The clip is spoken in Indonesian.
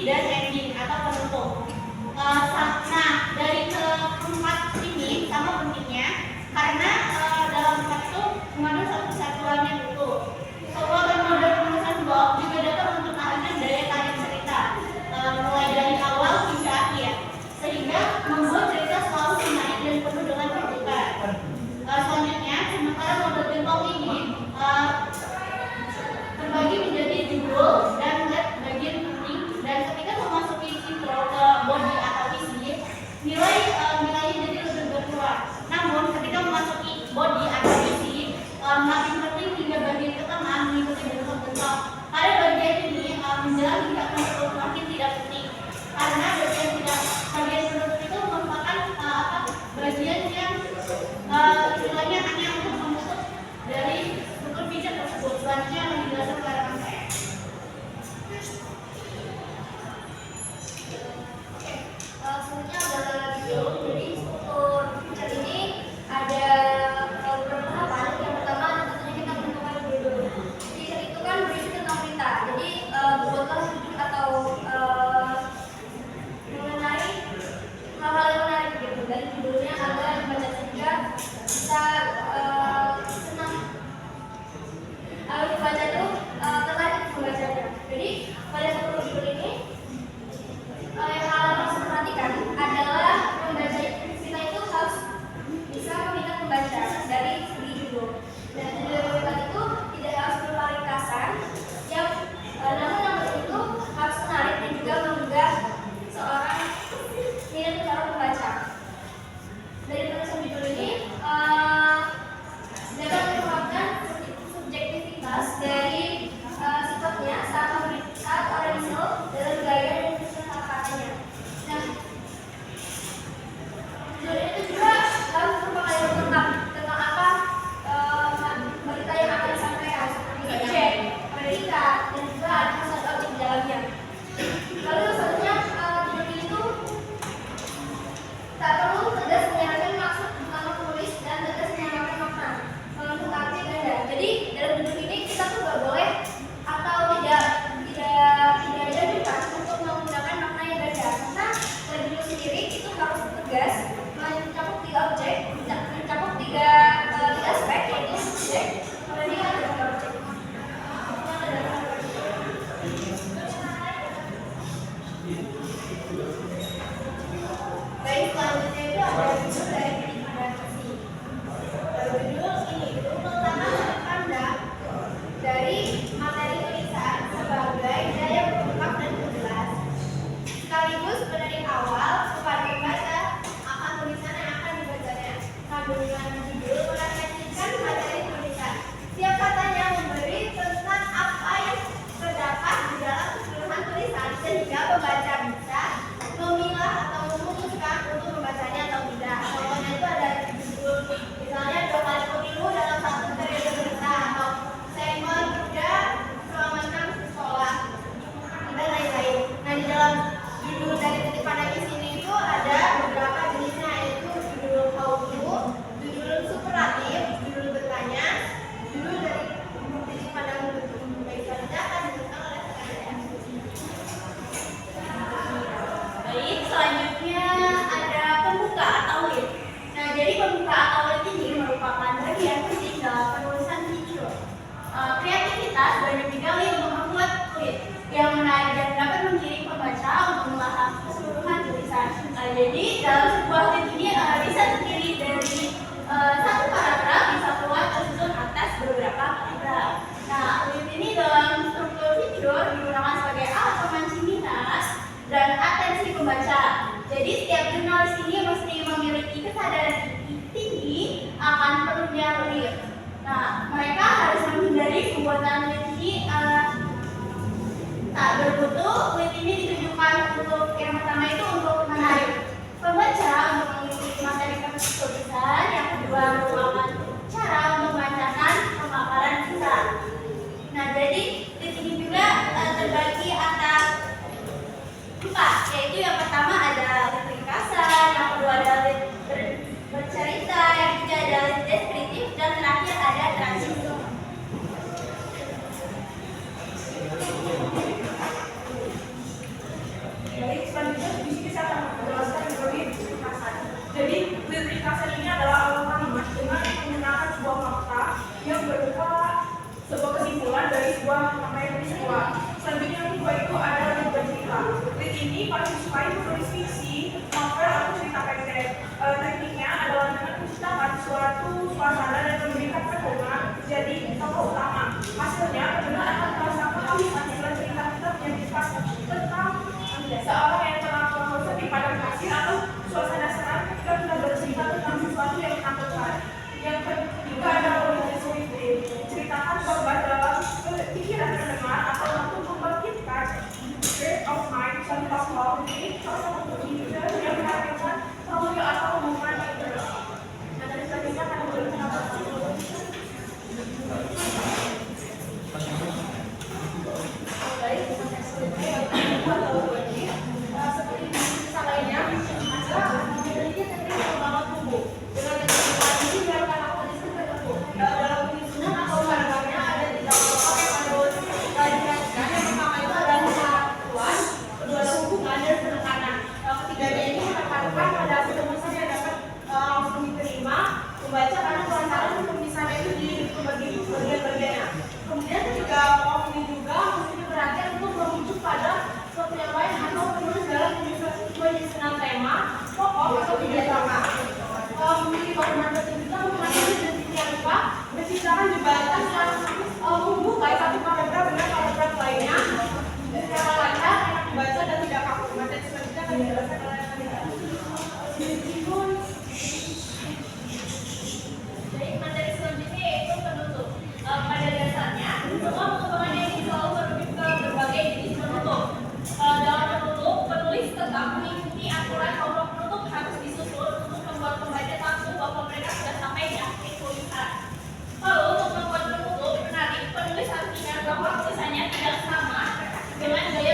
dan ending atau penutup. Nah, dari keempat ini sama pentingnya karena dalam empat itu mengandung satu kesatuan yang utuh. Sebuah model penulisan blog juga dapat mempertahankan daya tarik cerita, mulai dari awal hingga akhir, sehingga membuat cerita selalu menarik dan penuh dengan kejutan. Selanjutnya, sementara model gentong ini terbagi menjadi judul dan bagian penting, dan ketika memasuki intro ke body atau isi, nilainya jadi lebih berkurang. Namun ketika memasuki body atau isi, makin penting hingga bagian ke tengah mengikuti bentuk gentong. Pada bagian ini menjelang hingga penutup makin tidak penting, karena bagian penutup itu merupakan bagian yang istilahnya hanya untuk menutup dari struktur pijat tersebut. Selanjutnya yang dijelaskan oleh rekan saya. Selanjutnya adalah judul. Jadi struktur pijat ini ada beberapa tahapan. Yang pertama tentunya kita menentukan judul. Pijat itu kan berisi tentang berita. Jadi buatlah judul atau mengenai hal-hal yang menarik gitu. Dari judulnya agar dibaca juga bisa senang. Dibaca itu tertarik membacanya. Jadi pada satu judul ini yang harus diperhatikan adalah membaca kita itu harus bisa meminat membaca dari segi judul. Dan judul yang meminat itu tidak harus berupa ringkasan yang namun itu harus menarik dan juga menggugah seorang minat cara membaca. Dari penulisan judul ini dapat merupakan subjektivitas dari sifatnya saat orang misal dalam gaya dan penulisan kata-katanya. Nah, judul itu juga harus merupakan yang lengkap tentang apa berita yang akan disampaikan, seperti subjek, predikat, dan juga ada satu objek di dalamnya. Lalu selanjutnya judul itu tak perlu tegas menyatakan maksud utama penulis dan tegas menyatakan makna untuk arti ganda. Jadi dalam judul ini kita tuh gak boleh atau tidak dianjurkan untuk menggunakan makna yang ganda, karena dari judul sendiri itu harus tegas mencakup tiga objek, mencakup tiga aspek, yaitu subjek, predikat, dan objek. Baik, selanjutnya itu ada judul dari kritik dan versi. Judul ini itu pertama dipandang dari materi tulisan sebagai daya pengungkap dan penjelas, sekaligus penarik awal kepada pembaca akan tulisan yang akan dibacanya. Kandungan judul menarasikan materi tulisan. Setiap katanya memberi tentang apa yang terdapat di dalam keseluruhan tulisan, sehingga pembaca bisa memilah atau memutuskan untuk membacanya atau tidak. Contohnya itu ada judul, misalnya 2 kali pemilu dalam satu periode berita, atau segmen muda selamatkan sekolah, dan lain-lain. Nah, di dalam judul dari titik pandang di sini itu ada beberapa jenisnya, yaitu judul kaumu, judul superatif, judul bertanya, judul dari titik pandang baik saja akan dijelaskan oleh rekan saya. Baik, selanjutnya ada pembuka atau lead. Nah, jadi pembuka atau lead ini merupakan bagian penting dalam penulisan judul. Kreativitas banyak digali untuk membuat lead yang menarik dan dapat menggiring pembaca untuk melahap keseluruhan tulisan. Jadi dalam sebuah lead ini bisa terdiri dari satu paragraf bisa keluar tersusun atas beberapa paragraf. Nah, lead ini dalam struktur video digunakan sebagai alat pemancing minat dan atensi pembaca. Jadi setiap jurnalis ini mesti memiliki kesadaran tinggi akan perlunya lead. Nah, mereka harus menghindari pembuatan lead ini tak bermutu. Lead ini ditujukan untuk yang pertama itu untuk menarik pembaca untuk mengikuti materi tulisan. Yang kedua merupakan cara untuk melancarkan pemaparan kita. Nah, jadi lead ini juga terbagi atas 4, yaitu yang pertama ada lead ringkasan, yang kedua ada lead bercerita, yang ketiga ada lead deskriptif, dan terakhir ada transisi. kecewa. Selanjutnya yang kedua itu adalah bercerita. Trik ini paling disukai menulis fiksi, novel atau cerita pendek. Tekniknya adalah dengan menciptakan suatu suasana dan memberikan pedoman jadi tokoh utama. Hasilnya pendengar akan merasakan kehidupan jalan cerita yang dipasang tentang seorang yang telah bosan di padang pasir atau suasana seram ketika sudah bercerita tentang sesuatu yang menakutkan. Yang ketiga adalah original ceritakan korban dalam pikiran pendengar atau mampu membangkitkan state of mind dan tokoh ini yang menampilkan trauma atau hubungan interest. Nah, dari selanjutnya akan memberikan apa? Baik, seperti kisah lainnya, ada memiliki teknik pengembangan tubuh. Dengan teknik ini dilakukan akomodasi tertentu. Dalam penyusunan atau gambarnya ada 3 kelompok yang harus diperhatikan. Yang pertama itu adalah kesatuan, kedua adalah hubungan dan penekanan. Ketiganya ini menekankan pada penulisan yang dapat langsung diterima, membaca karena pelantaran penulisannya itu dibagi bagian-bagiannya. Kemudian ketiga kelompok ini juga mesti perhatian untuk merujuk pada penyampaian atau penulis dalam penyusunan tema, pokok atau ide drama. Memiliki bangunan penting juga memahami dan tidak lupa menciptakan jembatan yang menghubungkan satu paragraf dengan paragraf lainnya secara lancar, enak dibaca dan tidak kaku. Materi selanjutnya akan dijelaskan oleh Jadi materi selanjutnya yaitu penutup. Pada dasarnya, semua pengembangan ini selalu merujuk ke berbagai jenis penutup. Dalam penutup, penulis tetap mengikuti aturan bahwa penutup harus disusun untuk membuat pembaca tahu bahwa mereka sudah sampai di akhir tulisan. Lalu untuk membuat penutup menarik, penulis harus ingat bahwa tulisannya tidak sama dengan gaya